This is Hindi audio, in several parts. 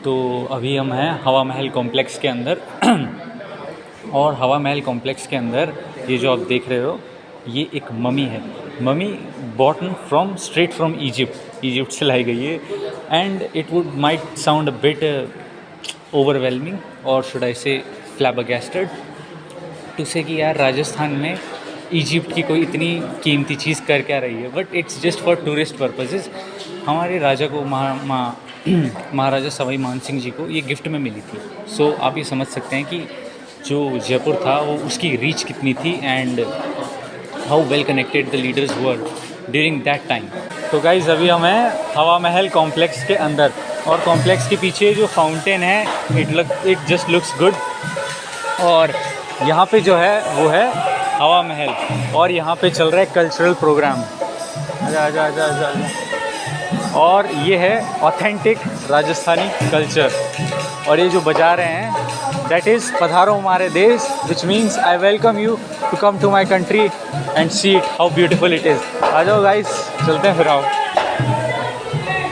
तो अभी हम हैं हवा महल कॉम्प्लेक्स के अंदर और हवा महल कॉम्प्लेक्स के अंदर ये जो आप देख रहे हो ये एक ममी है। ममी बॉटन फ्रॉम स्ट्रेट फ्रॉम इजिप्ट से लाई गई है and it would might sound a bit overwhelming और should I say flabbergasted to से कि यार राजस्थान में इजिप्ट की कोई इतनी कीमती चीज़ कर क्या रही है, but it's just for tourist purposes. हमारे राजा को महाराजा सवाई मानसिंह जी को ये गिफ्ट में मिली थी। सो आप ये समझ सकते हैं कि जो जयपुर था वो उसकी रीच कितनी थी and how well connected the leaders were during that time. तो गाइज़ अभी हम हैं हवा महल कॉम्प्लेक्स के अंदर और कॉम्प्लेक्स के पीछे जो फाउंटेन है इट जस्ट लुक्स गुड। और यहाँ पे जो है वो है हवा महल और यहाँ पे चल रहा है कल्चरल प्रोग्राम। आजा आजा आजा आजा आजा। और ये है ऑथेंटिक राजस्थानी कल्चर और ये जो बजा रहे हैं दैट इज़ पधारो हमारे देश, which means I welcome you to come to my country and see it how beautiful it is. आ जाओ गाइस, चलते हैं फिर आओ।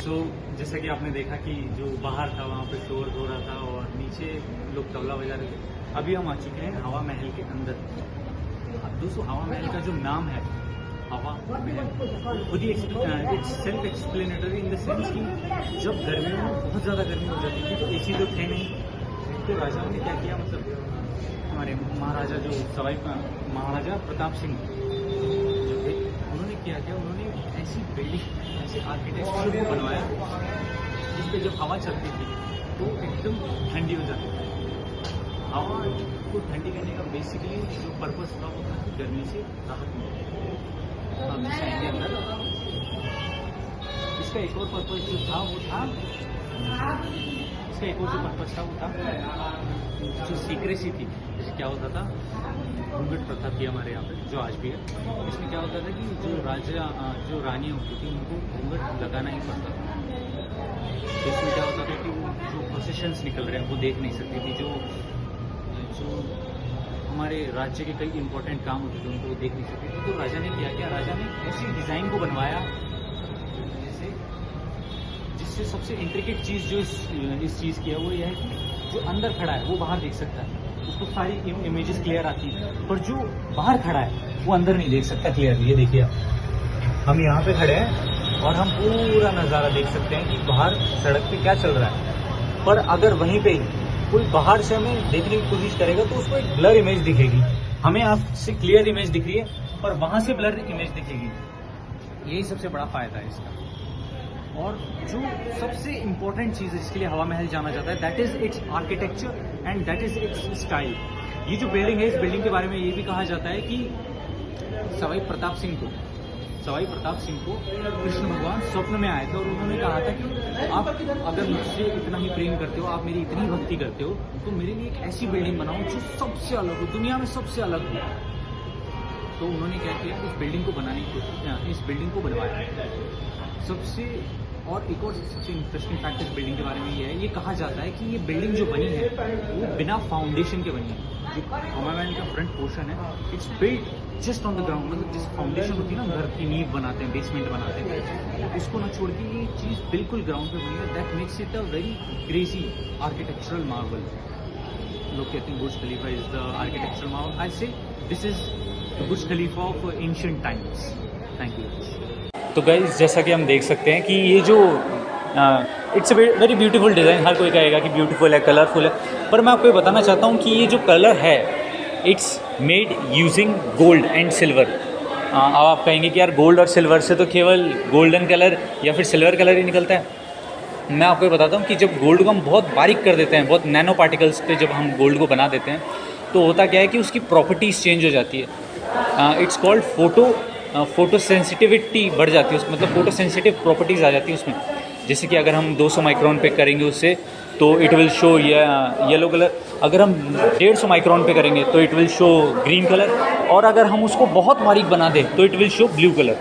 सो जैसा कि आपने देखा कि जो बाहर था वहाँ पे शोर हो रहा था और नीचे लोग तबला बजा रहे थे। अभी हम आ चुके हैं हवा महल के अंदर। दोस्तों हवा महल का जो नाम है हवा महल खुद ही it's self explanatory in the sense कि जब गर्मियों में बहुत ज़्यादा गर्मी हो जाती थी तो एसी तो थे नहीं, तो राजाओं ने क्या किया, मतलब हमारे महाराजा जो महाराजा प्रताप सिंह जो थे उन्होंने क्या किया, उन्होंने ऐसी बिल्डिंग ऐसे आर्किटेक्चर को बनवाया जिस पर जब हवा चलती थी तो एकदम ठंडी हो जाती थी। हवा को ठंडी करने का बेसिकली जो पर्पस था वो था गर्मी से राहत मिले। अब इसके अंदर इसका एक और पर्पस जो था वो था इसका एक और जो पर्पस था वो था जो सीक्रेसी थी। जैसे क्या होता था, घूंघट प्रथा थी हमारे यहाँ पे जो आज भी है। इसमें क्या होता था कि जो राजा जो रानियाँ होती थी उनको घूंघट लगाना ही पड़ता था। तो इसमें क्या होता था कि वो जो प्रोसेशंस निकल रहे हैं वो देख नहीं सकती थी। जो हमारे राज्य के कई इंपॉर्टेंट काम होते थे उनको देख नहीं सकते थे। तो राजा ने क्या राजा ने ऐसी डिज़ाइन को बनवाया जिससे सबसे इंट्रिकेट चीज़ जो इस चीज़ की है वो यह है कि जो अंदर खड़ा है वो बाहर देख सकता है, उसको सारी इमेजेस क्लियर आती है, पर जो बाहर खड़ा है वो अंदर नहीं देख सकता क्लियरली। ये देखिए हम यहाँ पे खड़े हैं और हम पूरा नज़ारा देख सकते हैं कि बाहर सड़क पे क्या चल रहा है, पर अगर वहीं पे कोई बाहर से हमें देखने की कोशिश करेगा तो उसको एक ब्लर इमेज दिखेगी। हमें आपसे क्लियर इमेज दिख रही है पर वहां से ब्लर इमेज दिखेगी। यही सबसे बड़ा फायदा है इसका। और जो सबसे इम्पोर्टेंट चीज़ है जिसके लिए हवा महल जाना जाता है that is it's architecture and that is it's style. ये जो बिल्डिंग है इस बिल्डिंग के बारे में ये भी कहा जाता है कि सवाई प्रताप सिंह को कृष्ण भगवान स्वप्न में आए थे और उन्होंने कहा था कि आप अगर मुझसे इतना ही प्रेम करते हो, आप मेरी इतनी भक्ति करते हो तो मेरे लिए एक ऐसी बिल्डिंग बनाओ जो सबसे अलग हो, दुनिया में सबसे अलग हो। तो उन्होंने क्या किया, इस बिल्डिंग को बनाने की कोशिश, इस बिल्डिंग को बनवाया। सबसे और एक और सबसे इंटरेस्टिंग फैक्ट इस बिल्डिंग के बारे में ये है, ये कहा जाता है कि ये बिल्डिंग जो बनी है वो बिना फाउंडेशन के बनी है। जो हवा महल का फ्रंट पोर्शन है it's built just on the ground, मतलब जिस फाउंडेशन होती है ना, घर की नींव बनाते हैं, बेसमेंट बनाते हैं, उसको ना छोड़ के ये चीज़ बिल्कुल ग्राउंड पे बनी है। That makes it a very crazy architectural marvel. लोग कहते हैं Burj Khalifa is the architectural marvel. I say this is the Burj Khalifa of ancient times. Thank you. तो गाइस जैसा कि हम देख सकते हैं कि ये जो it's a very beautiful design. हर कोई कहेगा कि ब्यूटीफुल है, कलरफुल है, पर मैं आपको ये बताना चाहता हूँ कि ये जो कलर है it's made using gold and silver. अब आप कहेंगे कि यार गोल्ड और सिल्वर से तो केवल गोल्डन कलर या फिर सिल्वर कलर ही निकलता है। मैं आपको ये बताता हूँ कि जब गोल्ड को हम बहुत बारीक कर देते हैं, बहुत नैनो पार्टिकल्स पे जब हम गोल्ड को बना देते हैं तो होता क्या है कि उसकी प्रॉपर्टीज़ चेंज हो जाती है। इट्स कॉल्ड फोटो सेंसिटिविटी बढ़ जाती है उसमें, मतलब फोटो सेंसिटिव प्रॉपर्टीज़ आ जाती है उसमें। जैसे कि अगर हम 200 माइक्रोन पे करेंगे उससे तो it will show yellow colour, अगर हम 150 माइक्रोन पे करेंगे तो it will show green colour, और अगर हम उसको बहुत बारीक बना दें तो it will show blue colour.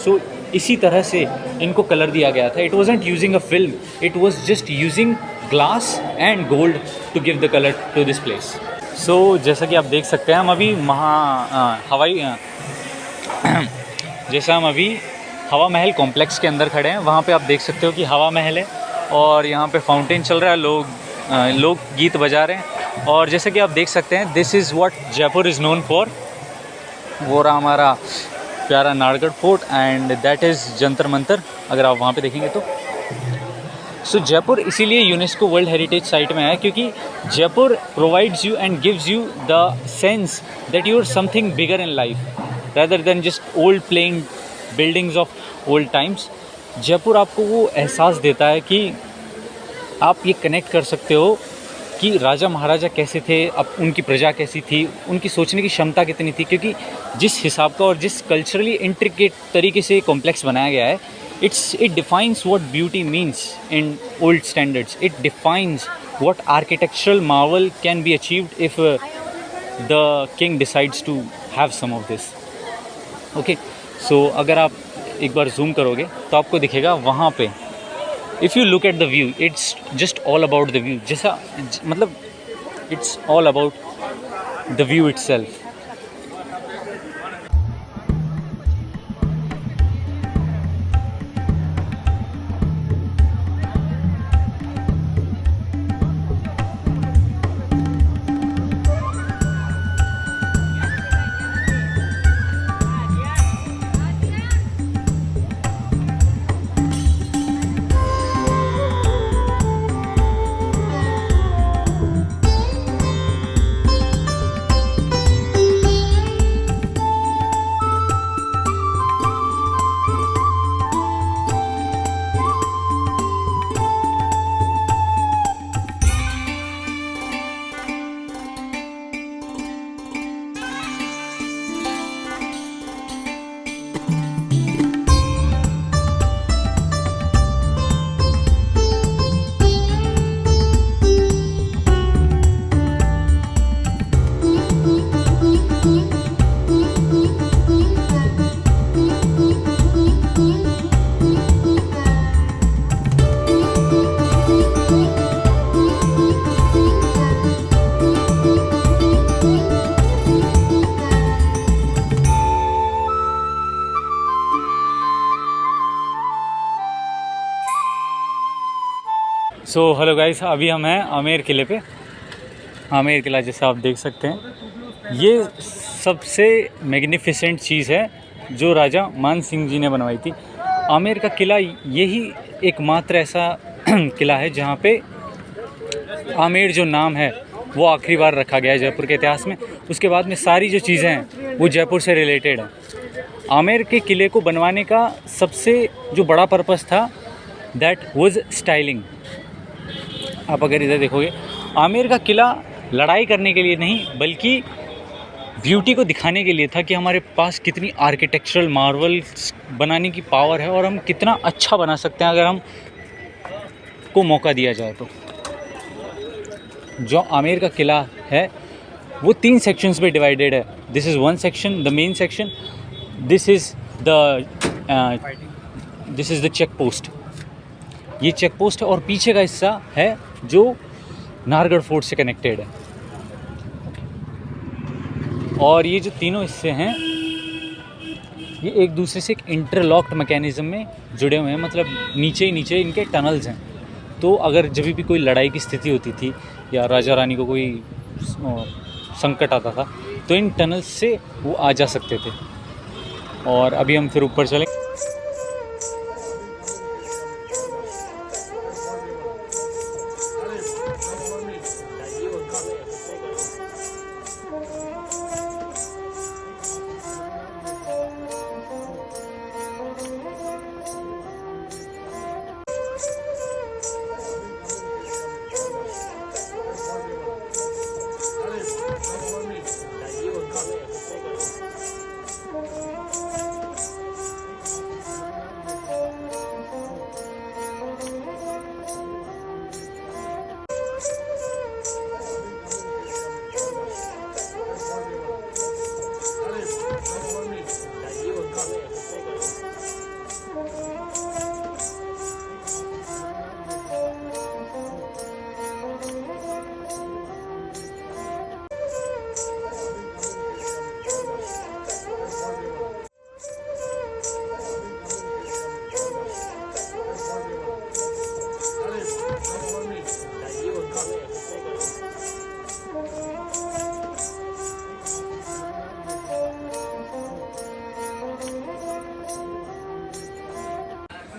So इसी तरह से इनको कलर दिया गया था। It wasn't using a film, it was just using glass and gold to give the colour to this place. So जैसा कि आप देख सकते हैं हम अभी जैसा हम अभी हवा महल कॉम्प्लेक्स के अंदर खड़े हैं। वहाँ पे आप देख सकते हो कि हवा महल है और यहाँ पे फाउंटेन चल रहा है, लोग गीत बजा रहे हैं। और जैसे कि आप देख सकते हैं, this is what Jaipur is known for. वो रहा हमारा प्यारा Nahargarh fort and that is Jantar Mantar, अगर आप वहाँ पे देखेंगे तो। सो जयपुर इसीलिए यूनेस्को वर्ल्ड हेरिटेज साइट में है क्योंकि Jaipur provides you and gives you the sense that you are something bigger in life rather than just old plain buildings of old times। Jaipur आपको वो एहसास देता है कि आप ये कनेक्ट कर सकते हो कि राजा महाराजा कैसे थे, अब उनकी प्रजा कैसी थी, उनकी सोचने की क्षमता कितनी थी, क्योंकि जिस हिसाब का और जिस कल्चरली इंट्रिकेट तरीके से कॉम्प्लेक्स बनाया गया है, it defines what beauty means in old standards। it defines what architectural marvel can be achieved if the king decides to have some of this। Okay, so अगर आप एक बार जूम करोगे तो आपको दिखेगा वहाँ पे, if you look at the view, it's just all about the view. जैसा मतलब it's all about the view itself. So hello guys, अभी हम हैं आमेर किले पे। आमेर किला जैसे आप देख सकते हैं, ये सबसे मैग्निफिसेंट चीज़ है जो राजा मान सिंह जी ने बनवाई थी। आमेर का किला यही एकमात्र ऐसा किला है जहाँ पे आमेर जो नाम है वो आखिरी बार रखा गया है जयपुर के इतिहास में। उसके बाद में सारी जो चीज़ें हैं वो जयपुर से रिलेटेड हैं। आमेर के किले को बनवाने का सबसे जो बड़ा पर्पस था, दैट वाज स्टाइलिंग। आप अगर इधर देखोगे, आमेर का किला लड़ाई करने के लिए नहीं बल्कि ब्यूटी को दिखाने के लिए था कि हमारे पास कितनी आर्किटेक्चरल मार्वल्स बनाने की पावर है और हम कितना अच्छा बना सकते हैं अगर हम को मौका दिया जाए तो। जो आमेर का किला है वो 3 सेक्शंस में डिवाइडेड है। This is one section, the main section. This is the check post. ये चेक पोस्ट है और पीछे का हिस्सा है जो नाहरगढ़ फोर्ट से कनेक्टेड है। और ये जो तीनों हिस्से हैं ये एक दूसरे से एक इंटरलॉक्ड मैकेनिज़्म में जुड़े हुए हैं, मतलब नीचे ही नीचे इनके टनल्स हैं। तो अगर जब भी कोई लड़ाई की स्थिति होती थी या राजा रानी को कोई संकट आता था तो इन टनल्स से वो आ जा सकते थे। और अभी हम फिर ऊपर चलें।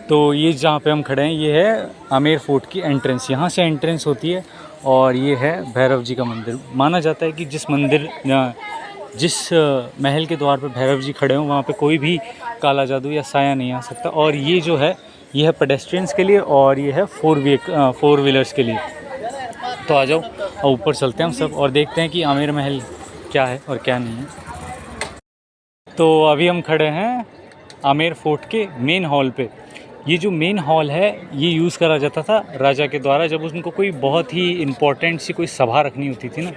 तो ये जहाँ पे हम खड़े हैं ये है आमेर फोर्ट की एंट्रेंस। यहाँ से एंट्रेंस होती है और ये है भैरव जी का मंदिर। माना जाता है कि जिस महल के द्वार पर भैरव जी खड़े हों वहाँ पे कोई भी काला जादू या साया नहीं आ सकता। और ये जो है ये है पेडेस्ट्रियंस के लिए और ये है फोर व्हीलर्स के लिए। तो आ जाओ और ऊपर चलते हैं हम सब और देखते हैं कि आमेर महल क्या है और क्या नहीं है। तो अभी हम खड़े हैं आमेर फोर्ट के मेन हॉल पे। ये जो मेन हॉल है ये यूज़ करा जाता था राजा के द्वारा जब उनको कोई बहुत ही इम्पोर्टेंट सी कोई सभा रखनी होती थी ना,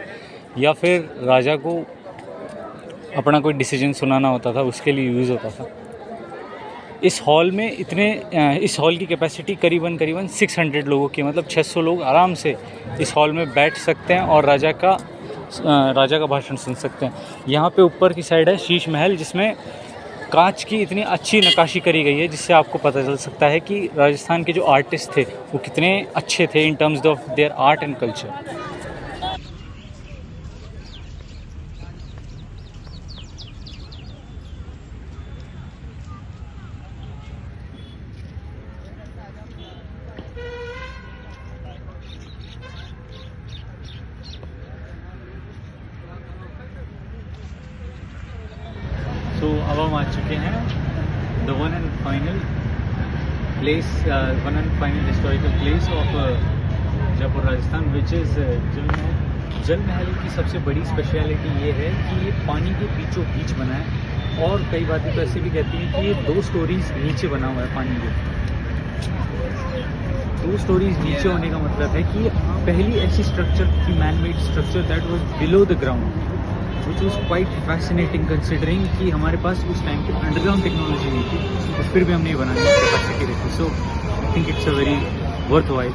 या फिर राजा को अपना कोई डिसीजन सुनाना होता था, उसके लिए यूज़ होता था। इस हॉल की कैपेसिटी करीबन 600 लोगों की, मतलब 600 लोग आराम से इस हॉल में बैठ सकते हैं और राजा का भाषण सुन सकते हैं। यहाँ पे ऊपर की साइड है शीश महल, जिसमें कांच की इतनी अच्छी नक्काशी करी गई है जिससे आपको पता चल सकता है कि राजस्थान के जो आर्टिस्ट थे वो कितने अच्छे थे in terms of their art and culture. तो अब हम आ चुके हैं the one and final historical place of Jaipur Rajasthan, which is जल महल। जल महल की सबसे बड़ी स्पेशलिटी ये है कि ये पानी के बीचों बीच बना है और कई बातें तो ऐसे भी कहती हैं कि ये 2 स्टोरीज नीचे बना हुआ है पानी के। 2 स्टोरीज नीचे होने का मतलब है कि पहली ऐसी स्ट्रक्चर थी, man made structure that was below the ground, which was quite fascinating considering कि हमारे पास उस टाइम पे अंडरग्राउंड टेक्नोलॉजी नहीं थी और फिर भी हमने ये बनाने की कैपेसिटी रखी। So I think it's a very worth while.